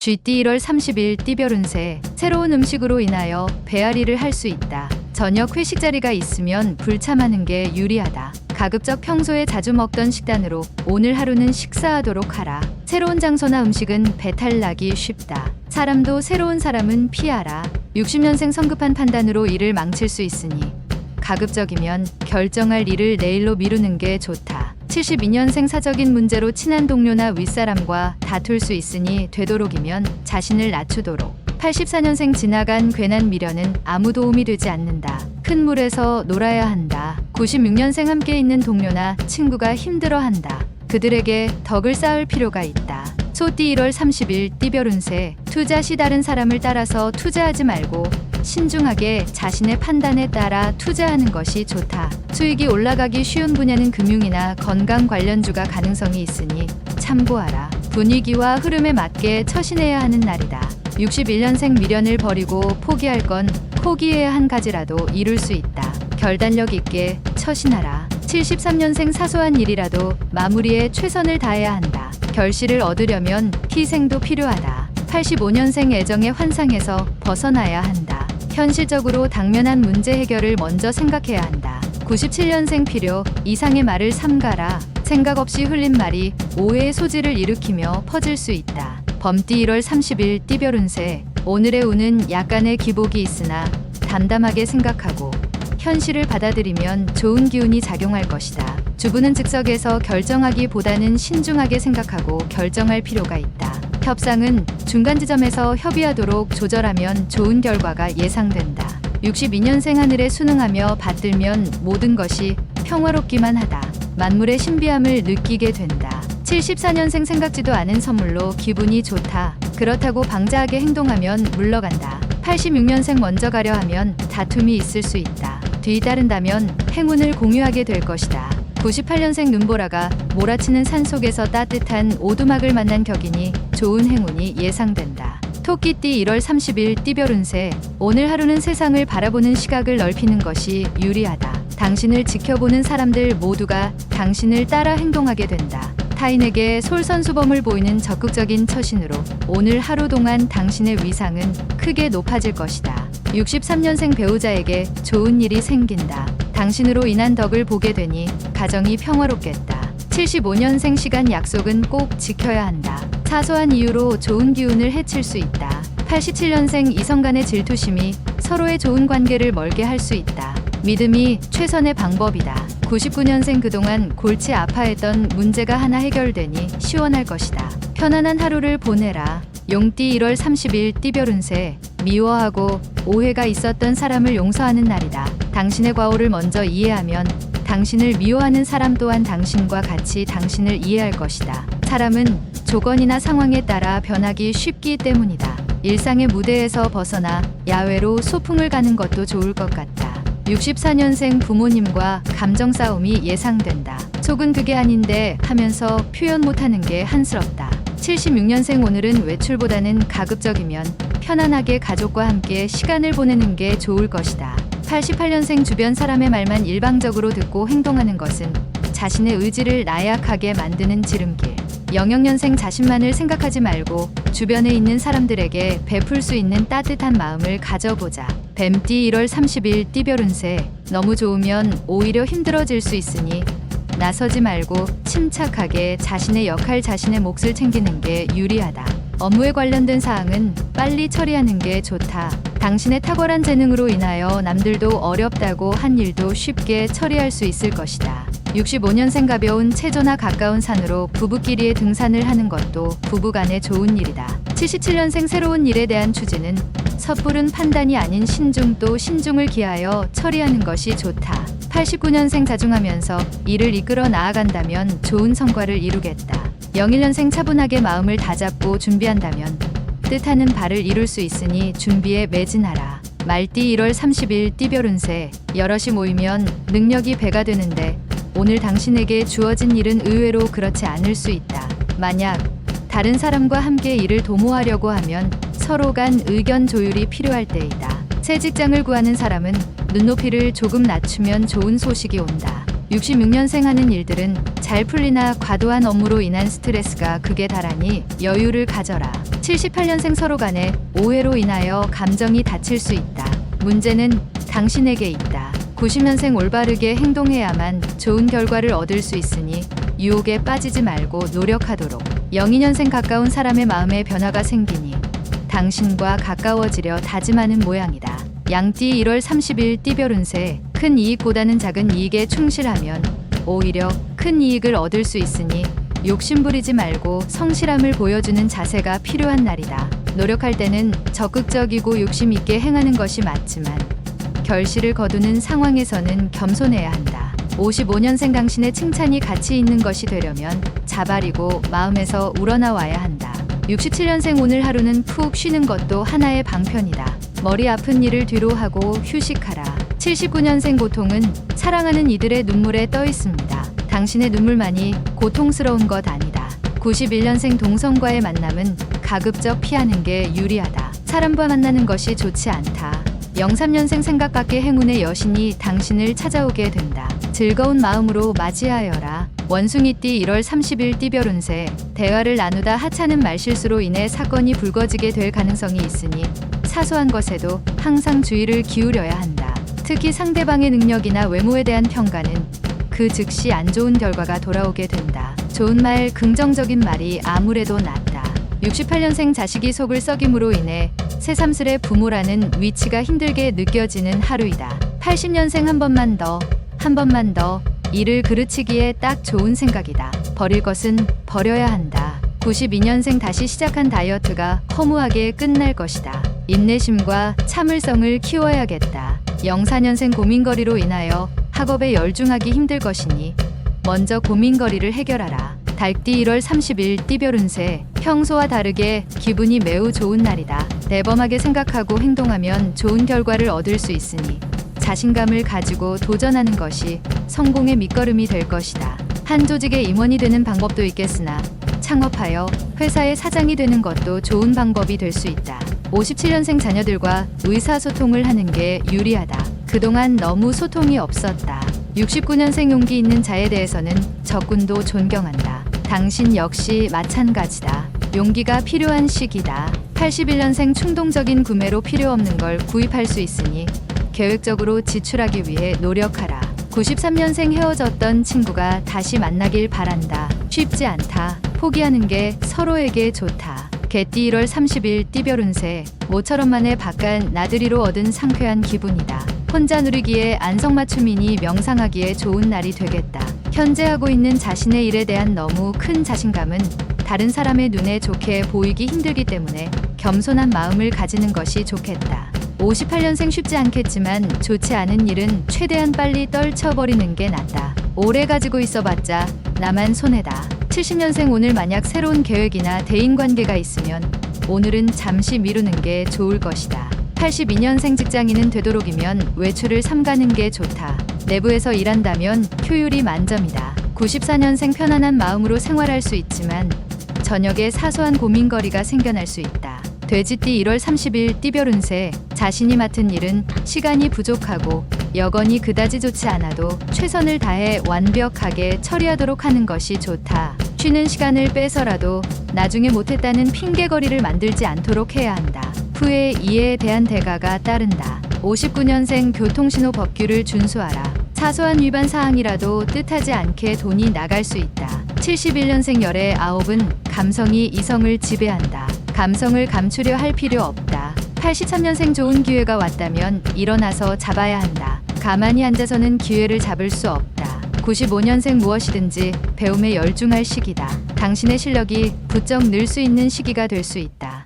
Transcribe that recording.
GT 1월 30일 띠별 운세. 새로운 음식으로 인하여 배앓이를 할 수 있다. 저녁 회식 자리가 있으면 불참하는 게 유리하다. 가급적 평소에 자주 먹던 식단으로 오늘 하루는 식사하도록 하라. 새로운 장소나 음식은 배탈 나기 쉽다. 사람도 새로운 사람은 피하라. 60년생 성급한 판단으로 일을 망칠 수 있으니 가급적이면 결정할 일을 내일로 미루는 게 좋다. 72년생 사적인 문제로 친한 동료나 윗사람과 다툴 수 있으니 되도록이면 자신을 낮추도록. 84년생 지나간 괜한 미련은 아무 도움이 되지 않는다. 큰 물에서 놀아야 한다. 96년생 함께 있는 동료나 친구가 힘들어한다. 그들에게 덕을 쌓을 필요가 있다. 소띠 1월 30일 띠별 운세. 투자 시 다른 사람을 따라서 투자하지 말고 신중하게 자신의 판단에 따라 투자하는 것이 좋다. 수익이 올라가기 쉬운 분야는 금융이나 건강 관련주가 가능성이 있으니 참고하라. 분위기와 흐름에 맞게 처신해야 하는 날이다. 61년생 미련을 버리고 포기할 건 포기해야 한 가지라도 이룰 수 있다. 결단력 있게 처신하라. 73년생 사소한 일이라도 마무리에 최선을 다해야 한다. 결실을 얻으려면 희생도 필요하다. 85년생 애정의 환상에서 벗어나야 한다. 현실적으로 당면한 문제 해결을 먼저 생각해야 한다. 97년생 필요 이상의 말을 삼가라. 생각 없이 흘린 말이 오해의 소지를 일으키며 퍼질 수 있다. 범띠 1월 30일 띠별 운세. 오늘의 운은 약간의 기복이 있으나 담담하게 생각하고 현실을 받아들이면 좋은 기운이 작용할 것이다. 주부는 즉석에서 결정하기보다는 신중하게 생각하고 결정할 필요가 있다. 협상은 중간 지점에서 협의하도록 조절하면 좋은 결과가 예상된다. 62년생 하늘에 순응하며 받들면 모든 것이 평화롭기만 하다. 만물의 신비함을 느끼게 된다. 74년생 생각지도 않은 선물로 기분이 좋다. 그렇다고 방자하게 행동하면 물러간다. 86년생 먼저 가려 하면 다툼이 있을 수 있다. 뒤따른다면 행운을 공유하게 될 것이다. 98년생 눈보라가 몰아치는 산속에서 따뜻한 오두막을 만난 격이니 좋은 행운이 예상된다. 토끼띠 1월 30일 띠별 운세. 오늘 하루는 세상을 바라보는 시각을 넓히는 것이 유리하다. 당신을 지켜보는 사람들 모두가 당신을 따라 행동하게 된다. 타인에게 솔선수범을 보이는 적극적인 처신으로 오늘 하루 동안 당신의 위상은 크게 높아질 것이다. 63년생 배우자에게 좋은 일이 생긴다. 당신으로 인한 덕을 보게 되니 가정이 평화롭겠다. 75년생 시간 약속은 꼭 지켜야 한다. 사소한 이유로 좋은 기운을 해칠 수 있다. 87년생 이성 간의 질투심이 서로의 좋은 관계를 멀게 할 수 있다. 믿음이 최선의 방법이다. 99년생 그동안 골치 아파했던 문제가 하나 해결되니 시원할 것이다. 편안한 하루를 보내라. 용띠 1월 30일 띠별 운세. 미워하고 오해가 있었던 사람을 용서하는 날이다. 당신의 과오를 먼저 이해하면 당신을 미워하는 사람 또한 당신과 같이 당신을 이해할 것이다. 사람은 조건이나 상황에 따라 변하기 쉽기 때문이다. 일상의 무대에서 벗어나 야외로 소풍을 가는 것도 좋을 것 같다. 64년생 부모님과 감정 싸움이 예상된다. 속은 그게 아닌데 하면서 표현 못하는 게 한스럽다. 76년생 오늘은 외출보다는 가급적이면 편안하게 가족과 함께 시간을 보내는 게 좋을 것이다. 88년생 주변 사람의 말만 일방적으로 듣고 행동하는 것은 자신의 의지를 나약하게 만드는 지름길. 00년생 자신만을 생각하지 말고 주변에 있는 사람들에게 베풀 수 있는 따뜻한 마음을 가져보자. 뱀띠 1월 30일 띠별 운세. 너무 좋으면 오히려 힘들어질 수 있으니 나서지 말고 침착하게 자신의 역할, 자신의 몫을 챙기는 게 유리하다. 업무에 관련된 사항은 빨리 처리하는 게 좋다. 당신의 탁월한 재능으로 인하여 남들도 어렵다고 한 일도 쉽게 처리할 수 있을 것이다. 65년생 가벼운 체조나 가까운 산으로 부부끼리의 등산을 하는 것도 부부간에 좋은 일이다. 77년생 새로운 일에 대한 추진은 섣부른 판단이 아닌 신중 또 신중을 기하여 처리하는 것이 좋다. 89년생 자중하면서 일을 이끌어 나아간다면 좋은 성과를 이루겠다. 01년생 차분하게 마음을 다잡고 준비한다면 뜻하는 바를 이룰 수 있으니 준비에 매진하라. 말띠 1월 30일 띠별 운세. 여럿이 모이면 능력이 배가 되는데 오늘 당신에게 주어진 일은 의외로 그렇지 않을 수 있다. 만약 다른 사람과 함께 일을 도모하려고 하면 서로 간 의견 조율이 필요할 때이다. 새 직장을 구하는 사람은 눈높이를 조금 낮추면 좋은 소식이 온다. 66년생 하는 일들은 잘 풀리나 과도한 업무로 인한 스트레스가 극에 달하니 여유를 가져라. 78년생 서로 간에 오해로 인하여 감정이 다칠 수 있다. 문제는 당신에게 있다. 90년생 올바르게 행동해야만 좋은 결과를 얻을 수 있으니 유혹에 빠지지 말고 노력하도록. 02년생 가까운 사람의 마음에 변화가 생기니 당신과 가까워지려 다짐하는 모양이다. 양띠 1월 30일 띠별 운세. 큰 이익보다는 작은 이익에 충실하면 오히려 큰 이익을 얻을 수 있으니 욕심부리지 말고 성실함을 보여주는 자세가 필요한 날이다. 노력할 때는 적극적이고 욕심 있게 행하는 것이 맞지만 결실을 거두는 상황에서는 겸손해야 한다. 55년생 당신의 칭찬이 가치 있는 것이 되려면 자발이고 마음에서 우러나와야 한다. 67년생 오늘 하루는 푹 쉬는 것도 하나의 방편이다. 머리 아픈 일을 뒤로 하고 휴식하라. 79년생 고통은 사랑하는 이들의 눈물에 떠 있습니다. 당신의 눈물만이 고통스러운 것 아니다. 91년생 동성과의 만남은 가급적 피하는 게 유리하다. 사람과 만나는 것이 좋지 않다. 03년생 생각 밖의 행운의 여신이 당신을 찾아오게 된다. 즐거운 마음으로 맞이하여라. 원숭이띠 1월 30일 띠별 운세. 대화를 나누다 하찮은 말실수로 인해 사건이 불거지게 될 가능성이 있으니 사소한 것에도 항상 주의를 기울여야 한다. 특히 상대방의 능력이나 외모에 대한 평가는 그 즉시 안 좋은 결과가 돌아오게 된다. 좋은 말, 긍정적인 말이 아무래도 낫다. 68년생 자식이 속을 썩임으로 인해 새삼스레 부모라는 위치가 힘들게 느껴지는 하루이다. 80년생 한 번만 더 일을 그르치기에 딱 좋은 생각이다. 버릴 것은 버려야 한다. 92년생 다시 시작한 다이어트가 허무하게 끝날 것이다. 인내심과 참을성을 키워야겠다. 04년생 고민거리로 인하여 학업에 열중하기 힘들 것이니 먼저 고민거리를 해결하라. 달띠 1월 30일 띠별 운세. 평소와 다르게 기분이 매우 좋은 날이다. 대범하게 생각하고 행동하면 좋은 결과를 얻을 수 있으니 자신감을 가지고 도전하는 것이 성공의 밑거름이 될 것이다. 한 조직의 임원이 되는 방법도 있겠으나 창업하여 회사의 사장이 되는 것도 좋은 방법이 될 수 있다. 57년생 자녀들과 의사소통을 하는 게 유리하다. 그동안 너무 소통이 없었다. 69년생 용기 있는 자에 대해서는 적군도 존경한다. 당신 역시 마찬가지다. 용기가 필요한 시기다. 81년생 충동적인 구매로 필요 없는 걸 구입할 수 있으니 계획적으로 지출하기 위해 노력하라. 93년생 헤어졌던 친구가 다시 만나길 바란다. 쉽지 않다. 포기하는 게 서로에게 좋다. 개띠 1월 30일 띠별 운세. 모처럼 만에 바깥 나들이로 얻은 상쾌한 기분이다. 혼자 누리기에 안성맞춤이니 명상하기에 좋은 날이 되겠다. 현재 하고 있는 자신의 일에 대한 너무 큰 자신감은 다른 사람의 눈에 좋게 보이기 힘들기 때문에 겸손한 마음을 가지는 것이 좋겠다. 58년생 쉽지 않겠지만 좋지 않은 일은 최대한 빨리 떨쳐버리는 게 낫다. 오래 가지고 있어봤자 나만 손해다. 70년생 오늘 만약 새로운 계획이나 대인관계가 있으면 오늘은 잠시 미루는 게 좋을 것이다. 82년생 직장인은 되도록이면 외출을 삼가는 게 좋다. 내부에서 일한다면 효율이 만점이다. 94년생 편안한 마음으로 생활할 수 있지만 저녁에 사소한 고민거리가 생겨날 수 있다. 돼지띠 1월 30일 띠별 운세. 자신이 맡은 일은 시간이 부족하고 여건이 그다지 좋지 않아도 최선을 다해 완벽하게 처리하도록 하는 것이 좋다. 쉬는 시간을 빼서라도 나중에 못했다는 핑계거리를 만들지 않도록 해야 한다. 후에 이에 대한 대가가 따른다. 59년생 교통신호 법규를 준수하라. 사소한 위반 사항이라도 뜻하지 않게 돈이 나갈 수 있다. 71년생 열의 아홉은 감성이 이성을 지배한다. 감성을 감추려 할 필요 없다. 83년생 좋은 기회가 왔다면 일어나서 잡아야 한다. 가만히 앉아서는 기회를 잡을 수 없다. 95년생 무엇이든지 배움에 열중할 시기다. 당신의 실력이 부쩍 늘 수 있는 시기가 될 수 있다.